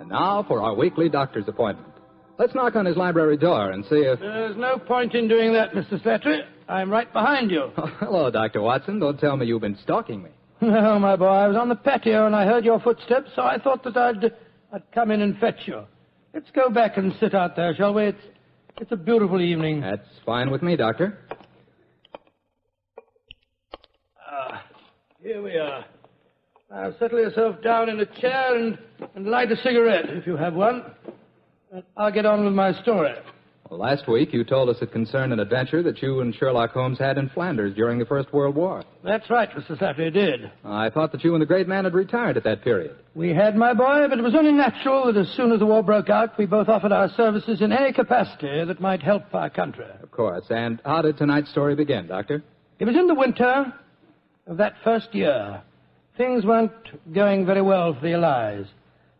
And now for our weekly doctor's appointment. Let's knock on his library door and see if... There's no point in doing that, Mr. Slattery. I'm right behind you. Oh, hello, Dr. Watson. Don't tell me you've been stalking me. No, my boy. I was on the patio and I heard your footsteps, so I thought that I'd come in and fetch you. Let's go back and sit out there, shall we? It's a beautiful evening. That's fine with me, Doctor. Here we are. Now settle yourself down in a chair and light a cigarette, if you have one. I'll get on with my story. Well, last week you told us it concerned an adventure that you and Sherlock Holmes had in Flanders during the First World War. That's right, Mr. Slattery, did. I thought that you and the great man had retired at that period. We had, my boy, but it was only natural that as soon as the war broke out, we both offered our services in any capacity that might help our country. Of course. And how did tonight's story begin, Doctor? It was in the winter of that first year. Things weren't going very well for the Allies.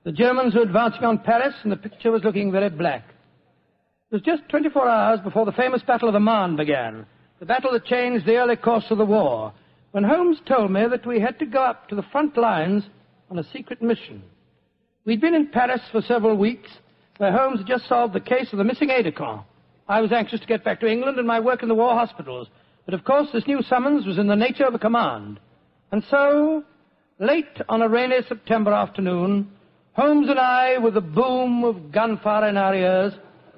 The Germans were advancing on Paris, and the picture was looking very black. It was just 24 hours before the famous Battle of the Marne began, the battle that changed the early course of the war, when Holmes told me that we had to go up to the front lines on a secret mission. We'd been in Paris for several weeks, where Holmes had just solved the case of the missing aide-de-camp. I was anxious to get back to England and my work in the war hospitals, but of course this new summons was in the nature of a command. And so, late on a rainy September afternoon, Holmes and I, with the boom of gunfire in our ears,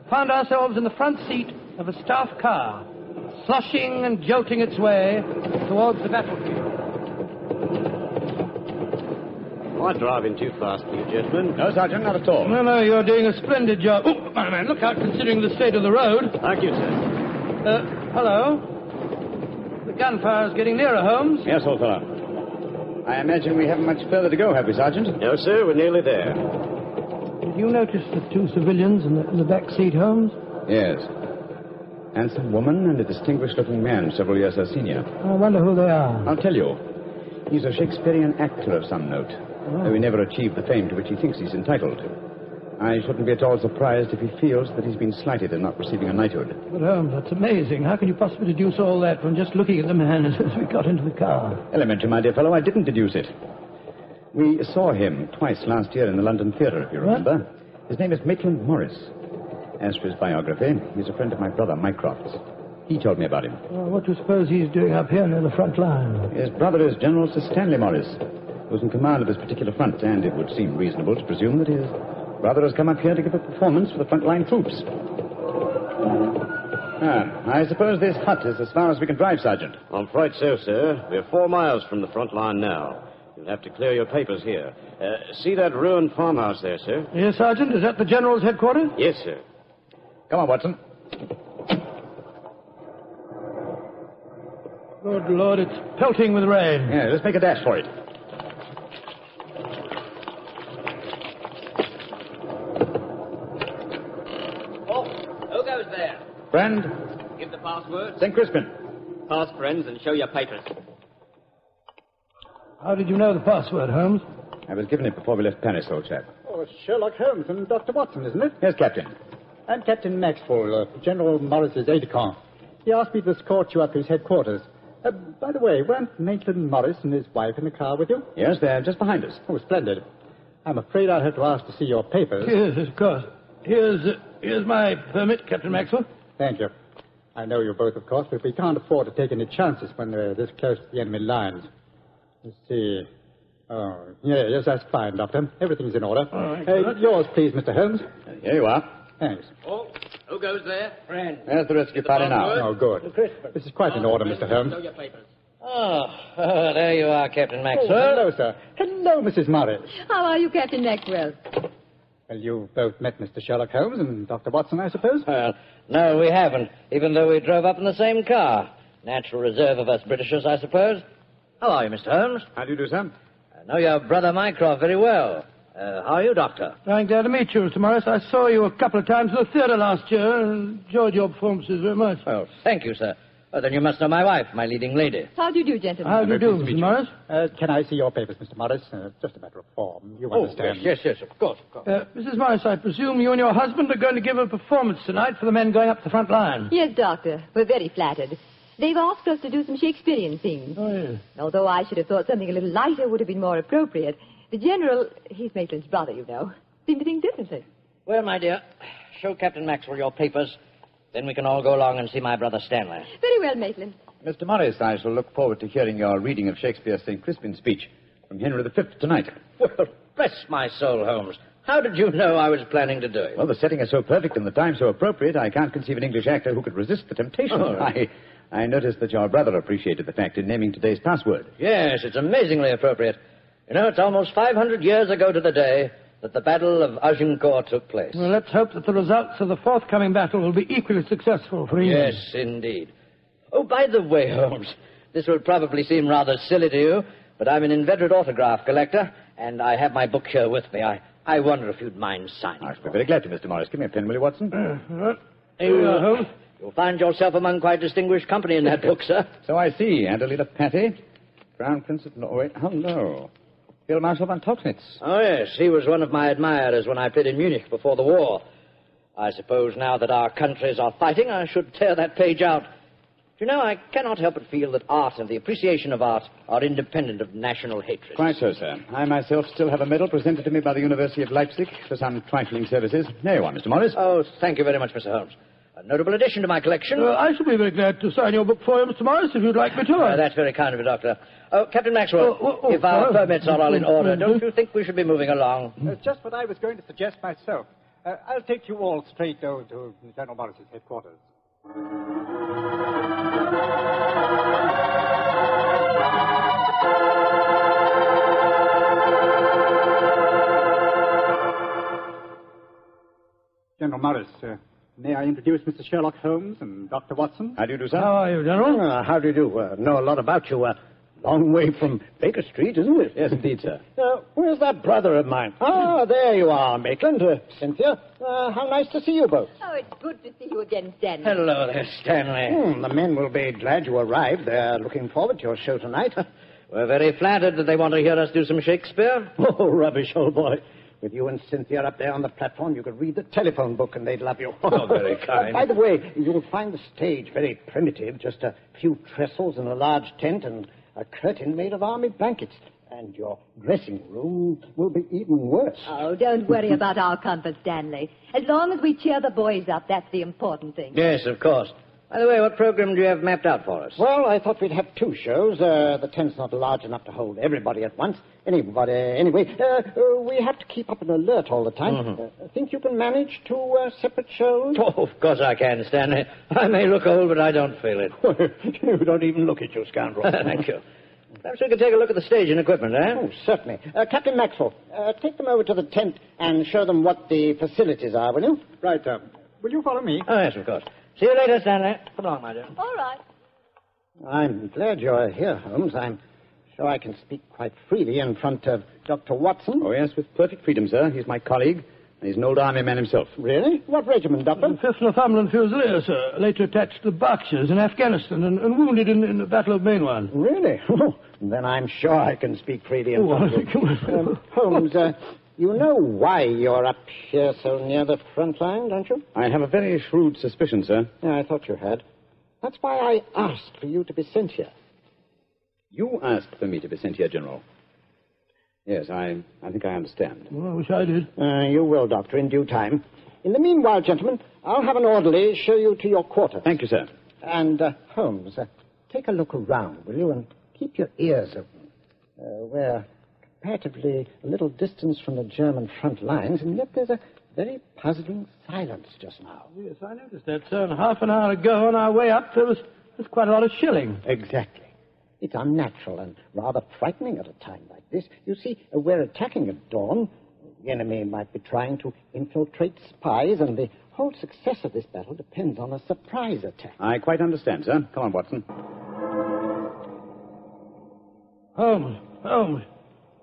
found ourselves in the front seat of a staff car, sloshing and jolting its way towards the battlefield. Oh, I'm driving too fast for you, gentlemen. No, Sergeant, not at all. No, you're doing a splendid job. Oh, my man, look out considering the state of the road. Thank you, sir. Hello? The gunfire's getting nearer, Holmes. Yes, old fellow. I imagine we haven't much further to go, have we, Sergeant? No, sir, we're nearly there. Did you notice the two civilians in the back seat, Holmes? Yes. Handsome woman and a distinguished-looking man, several years her senior. I wonder who they are. I'll tell you. He's a Shakespearean actor of some note, though he never achieved the fame to which he thinks he's entitled. I shouldn't be at all surprised if he feels that he's been slighted in not receiving a knighthood. But, Holmes, that's amazing. How can you possibly deduce all that from just looking at the man as we got into the car? Elementary, my dear fellow, I didn't deduce it. We saw him twice last year in the London Theatre, if you remember. What? His name is Maitland Morris. As for his biography, he's a friend of my brother, Mycroft's. He told me about him. Well, what do you suppose he's doing up here near the front line? His brother is General Sir Stanley Morris, who's in command of this particular front, and it would seem reasonable to presume that his brother has come up here to give a performance for the front-line troops. I suppose this hut is as far as we can drive, Sergeant. I'm afraid so, sir. We're 4 miles from the front line now. You'll have to clear your papers here. See that ruined farmhouse there, sir? Yes, Sergeant. Is that the General's headquarters? Yes, sir. Come on, Watson. Good Lord, it's pelting with rain. Yeah, let's make a dash for it. Who goes there? Friend, Give the password. St. Crispin. Pass, friends, and show your papers. How did you know the password, Holmes? I was given it before we left Paris, old chap. Oh, it's Sherlock Holmes and Dr. Watson, isn't it? Yes, Captain. I'm Captain Maxwell, General Morris's aide-de-camp. He asked me to escort you up to his headquarters. By the way, weren't Maitland Morris and his wife in the car with you? Yes, they're just behind us. Oh, splendid. I'm afraid I'll have to ask to see your papers. Yes, of course. Here's my permit, Captain Maxwell. Thank you. I know you both, of course, but we can't afford to take any chances when we're this close to the enemy lines. Let's see. Oh, yes, that's fine, Doctor. Everything's in order. All right, yours, please, Mr. Holmes. Here you are. Thanks. Oh, who goes there? Friend. There's the rescue party now. Oh, good. This is quite in order, Mr. Holmes. Show your papers. Oh, there you are, Captain Maxwell. Oh, hello, sir. Hello, Mrs. Morris. How are you, Captain Maxwell? Well, you've both met Mr. Sherlock Holmes and Dr. Watson, I suppose? Well, no, we haven't, even though we drove up in the same car. Natural reserve of us Britishers, I suppose. How are you, Mr. Holmes? How do you do, sir? I know your brother Mycroft very well. How are you, Doctor? I'm glad to meet you, Mr. Morris. I saw you a couple of times at the theatre last year and enjoyed your performances very much. Well, thank you, sir. Well, then you must know my wife, my leading lady. How do you do, gentlemen? How do you do, Mr. Morris? Can I see your papers, Mr. Morris? Just a matter of form. You understand. Yes, of course. Mrs. Morris, I presume you and your husband are going to give a performance tonight for the men going up the front line. Yes, Doctor. We're very flattered. They've asked us to do some Shakespearean scenes. Oh, yes. Although I should have thought something a little lighter would have been more appropriate. The General, he's Maitland's brother, you know. seem to think differently. Well, my dear, show Captain Maxwell your papers. Then we can all go along and see my brother Stanley. Very well, Maitland. Mr. Morris, I shall look forward to hearing your reading of Shakespeare's St. Crispin's speech from Henry V tonight. Well, bless my soul, Holmes. How did you know I was planning to do it? Well, the setting is so perfect and the time so appropriate, I can't conceive an English actor who could resist the temptation. Oh. I noticed that your brother appreciated the fact in naming today's password. Yes, it's amazingly appropriate. You know, it's almost 500 years ago to the day that the Battle of Agincourt took place. Well, let's hope that the results of the forthcoming battle will be equally successful for England. Yes, indeed. Oh, by the way, Holmes, this will probably seem rather silly to you, but I'm an inveterate autograph collector, and I have my book here with me. I wonder if you'd mind signing. I should be very glad to, Mr. Morris. Give me a pen, will you, Watson? Here we are, Holmes. You'll find yourself among quite distinguished company in that book, sir. So I see. Adelina Patty, Crown Prince of Norway. Oh, no. Field Marshal von Tauchnitz. Oh, yes, he was one of my admirers when I played in Munich before the war. I suppose now that our countries are fighting, I should tear that page out. You know, I cannot help but feel that art and the appreciation of art are independent of national hatred. Quite so, sir. I myself still have a medal presented to me by the University of Leipzig for some trifling services. There you are, Mr. Morris. Oh, thank you very much, Mr. Holmes. A notable addition to my collection. I shall be very glad to sign your book for you, Mr. Morris, if you'd like me to. That's very kind of you, Doctor. Oh, Captain Maxwell, if our permits are all in order, don't you think we should be moving along? Just what I was going to suggest myself. I'll take you all straight over to General Morris's headquarters. General Morris, may I introduce Mr. Sherlock Holmes and Dr. Watson? How do you do, sir? How are you, General? How do you do? Know a lot about you. Long way from Baker Street, isn't it? Yes, indeed, sir. Where's that brother of mine? Ah, there you are, Maitland. Cynthia, how nice to see you both. Oh, it's good to see you again, Stanley. Hello there, Stanley. The men will be glad you arrived. They're looking forward to your show tonight. We're very flattered that they want to hear us do some Shakespeare. Oh, rubbish, old boy. With you and Cynthia up there on the platform, you could read the telephone book and they'd love you. Oh, very kind. By the way, you'll find the stage very primitive. Just a few trestles and a large tent and a curtain made of army blankets. And your dressing room will be even worse. Oh, don't worry about our comfort, Stanley. As long as we cheer the boys up, that's the important thing. Yes, of course. By the way, what program do you have mapped out for us? Well, I thought we'd have two shows. The tent's not large enough to hold everybody at once. Anyway, we have to keep up an alert all the time. Mm-hmm. Think you can manage two separate shows? Oh, of course I can, Stanley. I may look old, but I don't feel it. You don't even look at you, scoundrel. Thank you. Perhaps we could take a look at the stage and equipment, eh? Oh, certainly. Captain Maxwell, take them over to the tent and show them what the facilities are, will you? Right, will you follow me? Oh, yes, of course. See you later, Stanley. Come along, my dear. All right. I'm glad you're here, Holmes. I'm sure I can speak quite freely in front of Dr. Watson. Oh, yes, with perfect freedom, sir. He's my colleague, and he's an old army man himself. Really? What regiment, Doctor? 5th Northumberland Fusiliers, sir. Later attached to the Berkshires in Afghanistan and wounded in the Battle of Mainwan. Really? Then I'm sure I can speak freely in front of you. Holmes, you know why you're up here so near the front line, don't you? I have a very shrewd suspicion, sir. Yeah, I thought you had. That's why I asked for you to be sent here. You asked for me to be sent here, General. Yes, I think I understand. Well, I wish I did. You will, Doctor, in due time. In the meanwhile, gentlemen, I'll have an orderly show you to your quarters. Thank you, sir. And, Holmes, take a look around, will you, and keep your ears open. We're comparatively a little distance from the German front lines, and yet there's a very puzzling silence just now. Yes, I noticed that, sir. And half an hour ago, on our way up, there was quite a lot of shelling. Exactly. It's unnatural and rather frightening at a time like this. You see, we're attacking at dawn. The enemy might be trying to infiltrate spies, and the whole success of this battle depends on a surprise attack. I quite understand, sir. Come on, Watson. Holmes.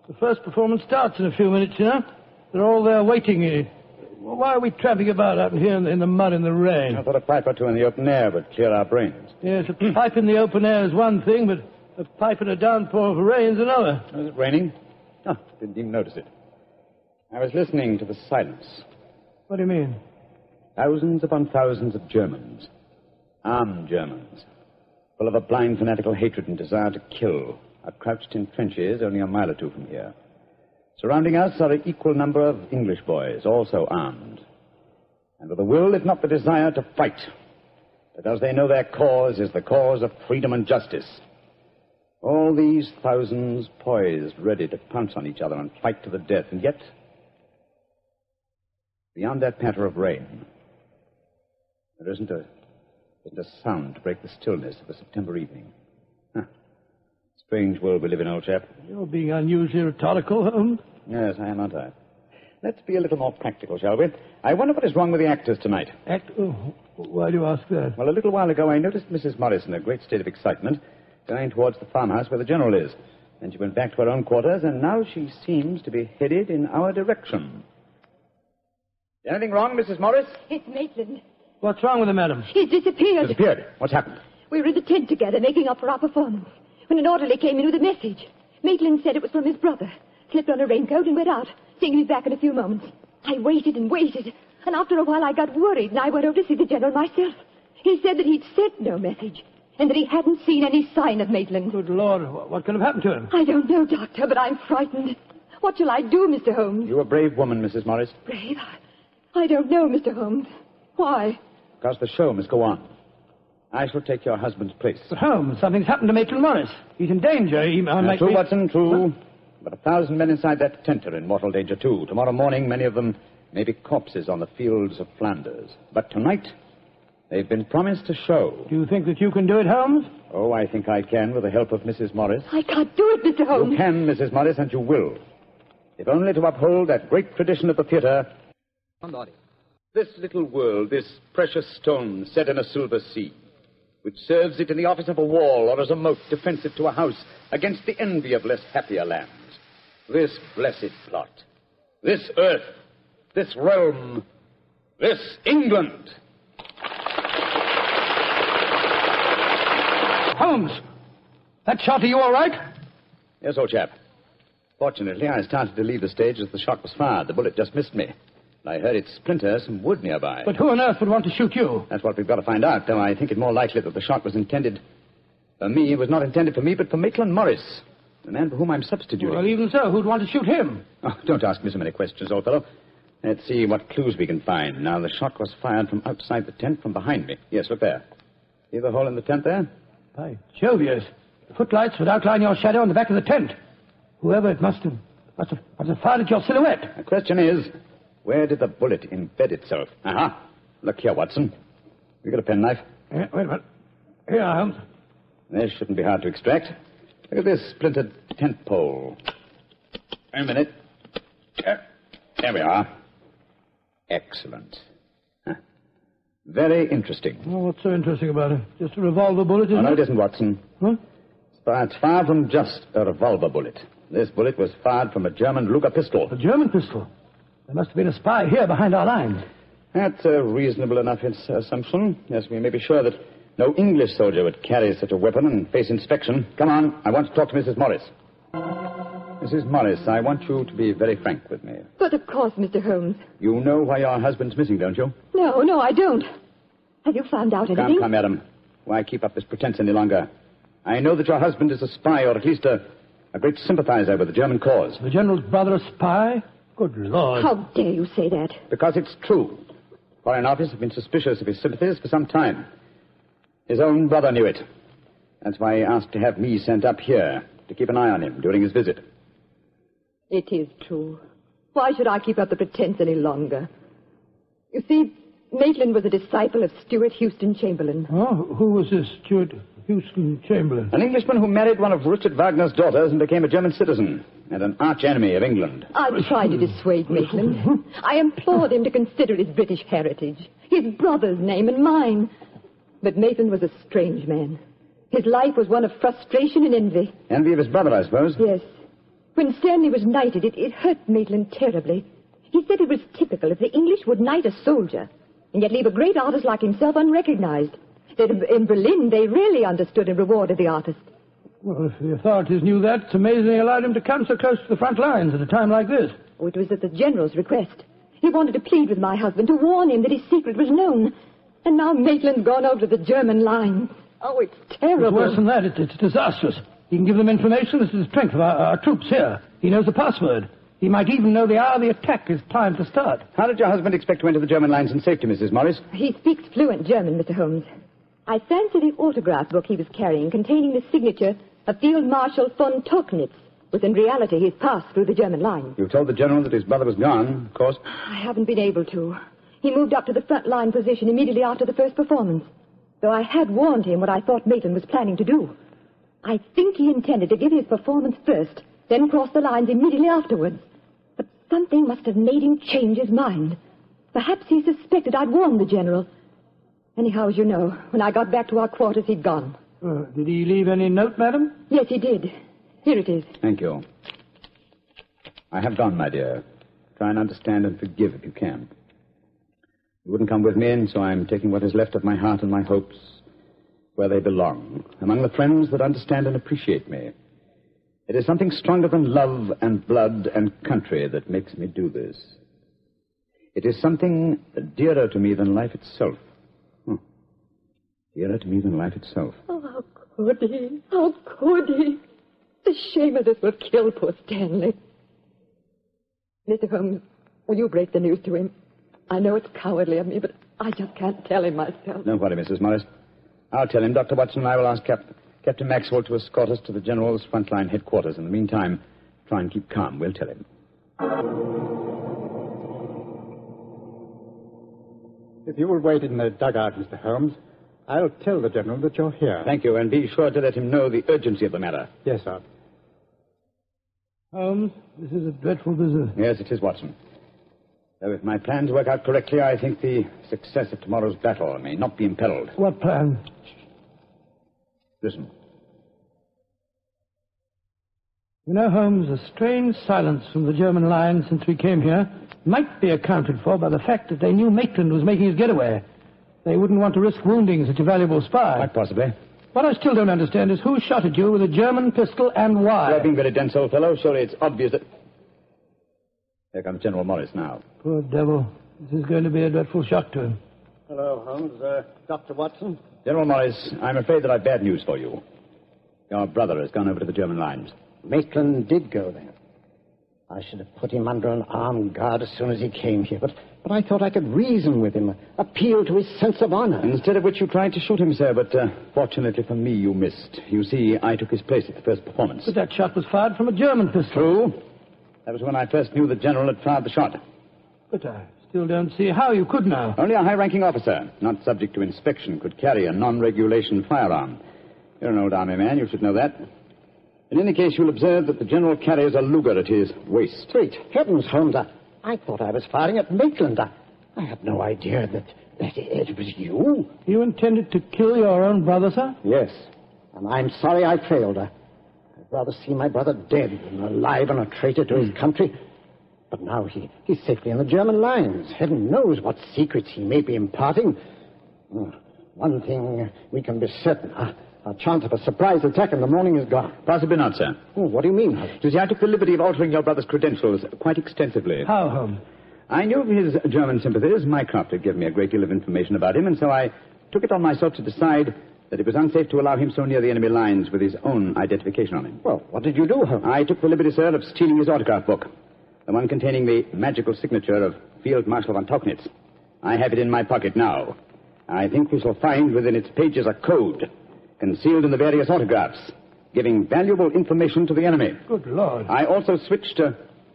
The first performance starts in a few minutes, you know. They're all there waiting. Why are we tramping about out here in the mud and the rain? I thought a pipe or two in the open air would clear our brains. Yes, a pipe in the open air is one thing, but a pipe in a downpour of rain is another. Was it raining? Oh, didn't even notice it. I was listening to the silence. What do you mean? Thousands upon thousands of Germans. Armed Germans. Full of a blind fanatical hatred and desire to kill. Are crouched in trenches only a mile or two from here. Surrounding us are an equal number of English boys, also armed, and with a will, if not the desire, to fight, because they know their cause is the cause of freedom and justice. All these thousands poised, ready to pounce on each other and fight to the death, and yet, beyond that patter of rain, there isn't a sound to break the stillness of a September evening. Strange world we live in, old chap. You're being unusually rhetorical, Holmes. Yes, I am, aren't I? Let's be a little more practical, shall we? I wonder what is wrong with the actors tonight. Why do you ask that? Well, a little while ago I noticed Mrs. Morris in a great state of excitement, going towards the farmhouse where the General is. Then she went back to her own quarters, and now she seems to be headed in our direction. Anything wrong, Mrs. Morris? It's Maitland. What's wrong with him, madam? He's disappeared. Disappeared? What's happened? We were in the tent together, making up for our performance, when an orderly came in with a message. Maitland said it was from his brother. Slipped on a raincoat and went out, saying he'd be back in a few moments. I waited and waited, and after a while I got worried, and I went over to see the General myself. He said that he'd sent no message, and that he hadn't seen any sign of Maitland. Good Lord, what could have happened to him? I don't know, Doctor, but I'm frightened. What shall I do, Mr. Holmes? You're a brave woman, Mrs. Morris. Brave? I don't know, Mr. Holmes. Why? Because the show must go on. I shall take your husband's place. But Holmes, something's happened to Maitland Morris. He's in danger. He might True, be... Watson, true. But 1,000 men inside that tent are in mortal danger, too. Tomorrow morning, many of them may be corpses on the fields of Flanders. But tonight, they've been promised a show. Do you think that you can do it, Holmes? Oh, I think I can, with the help of Mrs. Morris. I can't do it, Mr. Holmes. You can, Mrs. Morris, and you will. If only to uphold that great tradition of the theater. This little world, this precious stone set in a silver sea, which serves it in the office of a wall or as a moat defensive to a house against the envy of less happier lands. This blessed plot, this earth, this realm, this England. Holmes! That shot, are you all right? Yes, old chap. Fortunately, I started to leave the stage as the shot was fired. The bullet just missed me. I heard it splinter some wood nearby. But who on earth would want to shoot you? That's what we've got to find out, though I think it more likely that the shot was intended for me. It was not intended for me, but for Maitland Morris, the man for whom I'm substituting. Well, even so, who'd want to shoot him? Oh, don't ask me so many questions, old fellow. Let's see what clues we can find. Now, the shot was fired from outside the tent from behind me. Yes, look there. See the hole in the tent there? By Jove, yes. The footlights would outline your shadow on the back of the tent. Whoever it must have fired at your silhouette. The question is, where did the bullet embed itself? Aha. Look here, Watson. You got a penknife? Wait a minute. Here, Holmes. This shouldn't be hard to extract. Look at this splintered tent pole. Wait a minute. There we are. Excellent. Very interesting. Oh, what's so interesting about it? Just a revolver bullet, isn't it? No, it isn't, Watson. What? It's fired from just a revolver bullet. This bullet was fired from a German Luger pistol. A German pistol? There must have been a spy here behind our lines. That's a reasonable enough assumption. Yes, we may be sure that no English soldier would carry such a weapon and face inspection. Come on, I want to talk to Mrs. Morris. Mrs. Morris, I want you to be very frank with me. But of course, Mr. Holmes. You know why your husband's missing, don't you? No, I don't. Have you found out anything? Come, madam. Why keep up this pretense any longer? I know that your husband is a spy, or at least a great sympathizer with the German cause. The General's brother a spy? Good Lord. How dare you say that? Because it's true. Foreign Office have been suspicious of his sympathies for some time. His own brother knew it. That's why he asked to have me sent up here to keep an eye on him during his visit. It is true. Why should I keep up the pretense any longer? You see, Maitland was a disciple of Stuart Houston Chamberlain. Oh, who was this Stuart Houston Chamberlain? An Englishman who married one of Richard Wagner's daughters and became a German citizen, and an arch-enemy of England. I tried to dissuade Maitland. I implored him to consider his British heritage, his brother's name and mine. But Maitland was a strange man. His life was one of frustration and envy. Envy of his brother, I suppose? Yes. When Stanley was knighted, it hurt Maitland terribly. He said it was typical if the English would knight a soldier and yet leave a great artist like himself unrecognized. That in Berlin, they really understood and rewarded the artist. Well, if the authorities knew that, it's amazing they allowed him to come so close to the front lines at a time like this. Oh, it was at the General's request. He wanted to plead with my husband, to warn him that his secret was known. And now Maitland's gone over to the German lines. Oh, it's terrible. It's worse than that. It's disastrous. He can give them information as to the strength of our troops here. He knows the password. He might even know the hour the attack is timed to start. How did your husband expect to enter the German lines in safety, Mrs. Morris? He speaks fluent German, Mr. Holmes. I fancy the autograph book he was carrying containing the signature of Field Marshal von Tauchnitz was in reality he's passed through the German line. You told the general that his brother was gone, of course. I haven't been able to. He moved up to the front line position immediately after the first performance, though I had warned him what I thought Maitland was planning to do. I think he intended to give his performance first, then cross the lines immediately afterwards. But something must have made him change his mind. Perhaps he suspected I'd warned the general. Anyhow, as you know, when I got back to our quarters, he'd gone. Did he leave any note, madam? Yes, he did. Here it is. Thank you. I have gone, my dear. Try and understand and forgive if you can. You wouldn't come with me, and so I'm taking what is left of my heart and my hopes where they belong, among the friends that understand and appreciate me. It is something stronger than love and blood and country that makes me do this. It is something dearer to me than life itself. Dearer to me than life itself. Oh, how could he? How could he? The shame of this will kill poor Stanley. Mr. Holmes, will you break the news to him? I know it's cowardly of me, but I just can't tell him myself. Don't worry, Mrs. Morris. I'll tell him. Dr. Watson and I will ask Captain Maxwell to escort us to the General's frontline headquarters. In the meantime, try and keep calm. We'll tell him. If you will wait in the dugout, Mr. Holmes, I'll tell the General that you're here. Thank you, and be sure to let him know the urgency of the matter. Yes, sir. Holmes, this is a dreadful business. Yes, it is, Watson. Though if my plans work out correctly, I think the success of tomorrow's battle may not be imperiled. What plan? Listen. You know, Holmes, a strange silence from the German line since we came here might be accounted for by the fact that they knew Maitland was making his getaway. They wouldn't want to risk wounding such a valuable spy. Quite possibly. What I still don't understand is who shot at you with a German pistol and why. You're being very dense, old fellow. Surely it's obvious that... Here comes General Morris now. Poor devil. This is going to be a dreadful shock to him. Hello, Holmes. Dr. Watson? General Morris, I'm afraid that I've bad news for you. Your brother has gone over to the German lines. Maitland did go there. I should have put him under an armed guard as soon as he came here, but I thought I could reason with him, appeal to his sense of honor. Instead of which you tried to shoot him, sir, but fortunately for me, you missed. You see, I took his place at the first performance. But that shot was fired from a German pistol. True. That was when I first knew the general had fired the shot. But I still don't see how you could now. Only a high-ranking officer, not subject to inspection, could carry a non-regulation firearm. You're an old army man, you should know that. In any case, you'll observe that the general carries a Luger at his waist. Great heavens, Holmes, I thought I was firing at Maitland. I had no idea that it was you. You intended to kill your own brother, sir? Yes, and I'm sorry I failed. I'd rather see my brother dead than alive and a traitor to his country. But now he's safely in the German lines. Heaven knows what secrets he may be imparting. One thing we can be certain. Our chance of a surprise attack in the morning is gone. Possibly not, sir. Oh, what do you mean? You see, I took the liberty of altering your brother's credentials quite extensively. How, Holmes? I knew of his German sympathies. Mycroft had given me a great deal of information about him, and so I took it on myself to decide that it was unsafe to allow him so near the enemy lines with his own identification on him. Well, what did you do, Holmes? I took the liberty, sir, of stealing his autograph book, the one containing the magical signature of Field Marshal von Tauchnitz. I have it in my pocket now. I think we shall find within its pages a code concealed in the various autographs, giving valuable information to the enemy. Good Lord. I also switched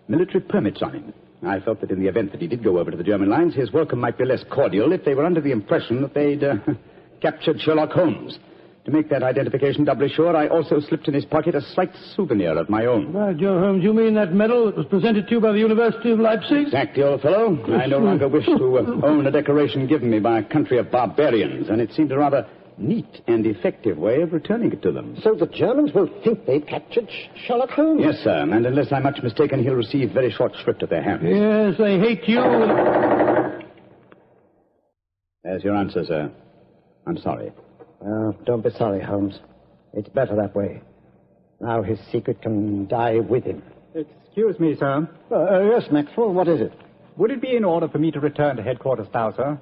military permits on him. I felt that in the event that he did go over to the German lines, his welcome might be less cordial if they were under the impression that they'd captured Sherlock Holmes. To make that identification doubly sure, I also slipped in his pocket a slight souvenir of my own. By Joe, Holmes, you mean that medal that was presented to you by the University of Leipzig? Exactly, old fellow. I no longer wish to own a decoration given me by a country of barbarians, and it seemed a rather neat and effective way of returning it to them. So the Germans will think they've captured Sherlock Holmes? Yes, sir, and unless I'm much mistaken, he'll receive very short shrift at their hands. Yes, they hate you. There's your answer, sir. I'm sorry. Well, don't be sorry, Holmes. It's better that way. Now his secret can die with him. Excuse me, sir. Yes, Maxwell, what is it? Would it be in order for me to return to headquarters now, sir?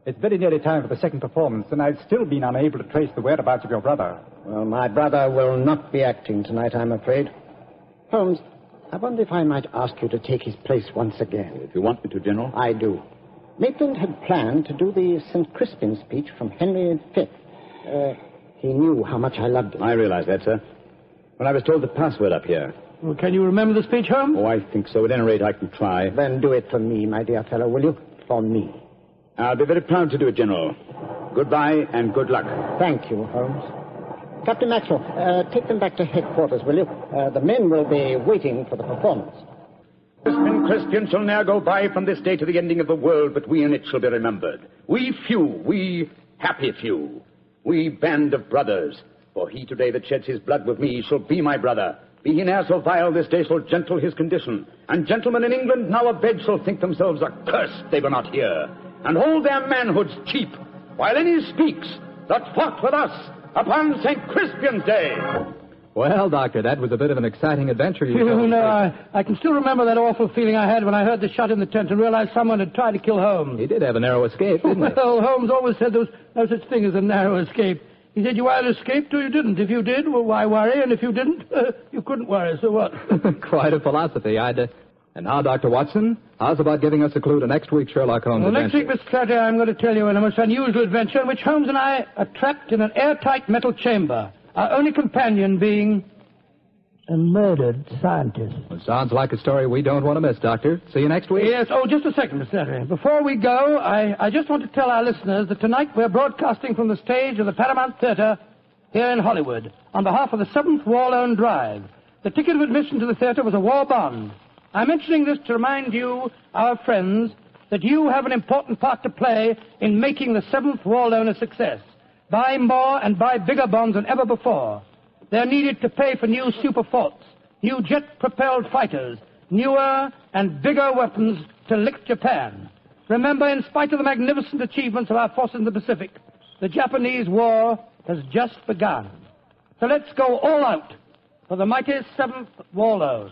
It's very nearly time for the second performance, and I've still been unable to trace the whereabouts of your brother. Well, my brother will not be acting tonight, I'm afraid. Holmes, I wonder if I might ask you to take his place once again. If you want me to, General. I do. Maitland had planned to do the St. Crispin speech from Henry V. He knew how much I loved it. I realize that, sir. When I was told the password up here. Well, can you remember the speech, Holmes? Oh, I think so. At any rate, I can try. Then do it for me, my dear fellow, will you? For me. I'll be very proud to do it, General. Goodbye and good luck. Thank you, Holmes. Captain Maxwell, take them back to headquarters, will you? The men will be waiting for the performance. Crispin Christian shall ne'er go by from this day to the ending of the world, but we in it shall be remembered. We few, we happy few, we band of brothers. For he today that sheds his blood with me shall be my brother. Be he ne'er so vile, this day shall gentle his condition. And gentlemen in England now abed shall think themselves accursed they were not here, and hold their manhoods cheap, while any speaks that fought with us upon St. Crispin's Day. Well, Doctor, that was a bit of an exciting adventure you told. No, I can still remember that awful feeling I had when I heard the shot in the tent and realized someone had tried to kill Holmes. He did have a narrow escape, didn't he? Well, Holmes always said there was no such thing as a narrow escape. He said you either escaped or you didn't. If you did, well, why worry? And if you didn't, you couldn't worry, so what? Quite a philosophy. And now, Dr. Watson, how's about giving us a clue to next week's Sherlock Holmes adventure? Next week, Mr. Flander, I'm going to tell you a most unusual adventure in which Holmes and I are trapped in an airtight metal chamber, our only companion being a murdered scientist. Well, sounds like a story we don't want to miss, Doctor. See you next week. Yes. Oh, just a second, Mr. Flander. Before we go, I just want to tell our listeners that tonight we're broadcasting from the stage of the Paramount Theater here in Hollywood on behalf of the 7th War Loan Drive. The ticket of admission to the theater was a war bond. I'm mentioning this to remind you, our friends, that you have an important part to play in making the 7th War Loan a success. Buy more and buy bigger bonds than ever before. They're needed to pay for new super forts, new jet-propelled fighters, newer and bigger weapons to lick Japan. Remember, in spite of the magnificent achievements of our forces in the Pacific, the Japanese war has just begun. So let's go all out for the mighty 7th War Loan.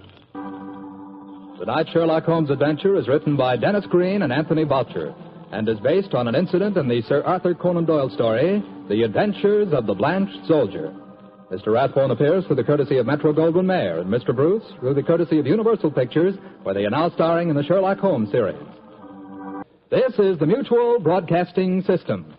Tonight's Sherlock Holmes adventure is written by Dennis Green and Anthony Boucher and is based on an incident in the Sir Arthur Conan Doyle story, The Adventures of the Blanched Soldier. Mr. Rathbone appears through the courtesy of Metro-Goldwyn-Mayer, and Mr. Bruce through the courtesy of Universal Pictures, where they are now starring in the Sherlock Holmes series. This is the Mutual Broadcasting System.